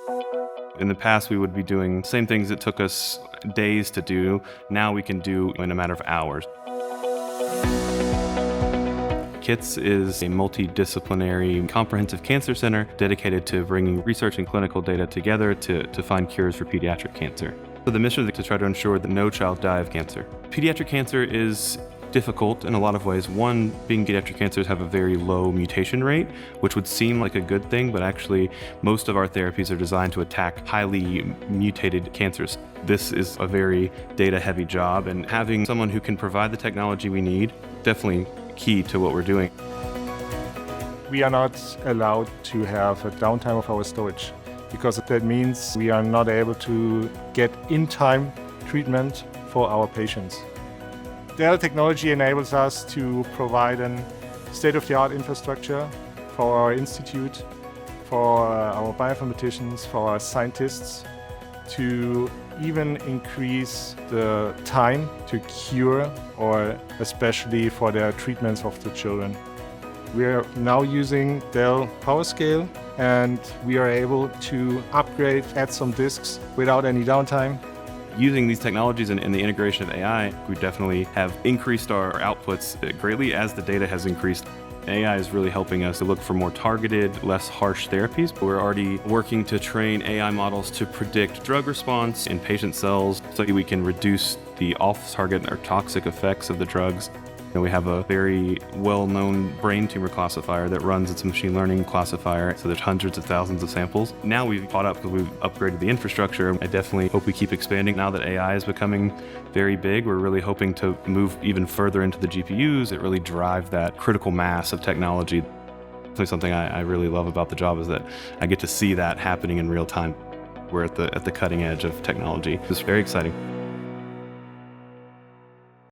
In the past, we would be doing same things that took us days to do. Now we can do in a matter of hours. KiTZ is a multidisciplinary comprehensive cancer center dedicated to bringing research and clinical data together to find cures for pediatric cancer. So the mission is to try to ensure that no child die of cancer. Pediatric cancer is difficult in a lot of ways. One, being pediatric cancers have a very low mutation rate, which would seem like a good thing, but actually most of our therapies are designed to attack highly mutated cancers. This is a very data-heavy job, and having someone who can provide the technology we need, definitely key to what we're doing. We are not allowed to have a downtime of our storage, because that means we are not able to get in-time treatment for our patients. Dell technology enables us to provide a state-of-the-art infrastructure for our institute, for our bioinformaticians, for our scientists, to even increase the time to cure, or especially for the treatments of the children. We are now using Dell PowerScale, and we are able to upgrade, add some disks without any downtime. Using these technologies and the integration of AI, we definitely have increased our outputs greatly as the data has increased. AI is really helping us to look for more targeted, less harsh therapies. We're already working to train AI models to predict drug response in patient cells so that we can reduce the off-target or toxic effects of the drugs. And we have a very well-known brain tumor classifier that runs its machine learning classifier, so there's hundreds of thousands of samples. Now we've caught up because we've upgraded the infrastructure. I definitely hope we keep expanding. Now that AI is becoming very big, we're really hoping to move even further into the GPUs that really drive that critical mass of technology. So something I really love about the job is that I get to see that happening in real time. We're at the cutting edge of technology. It's very exciting.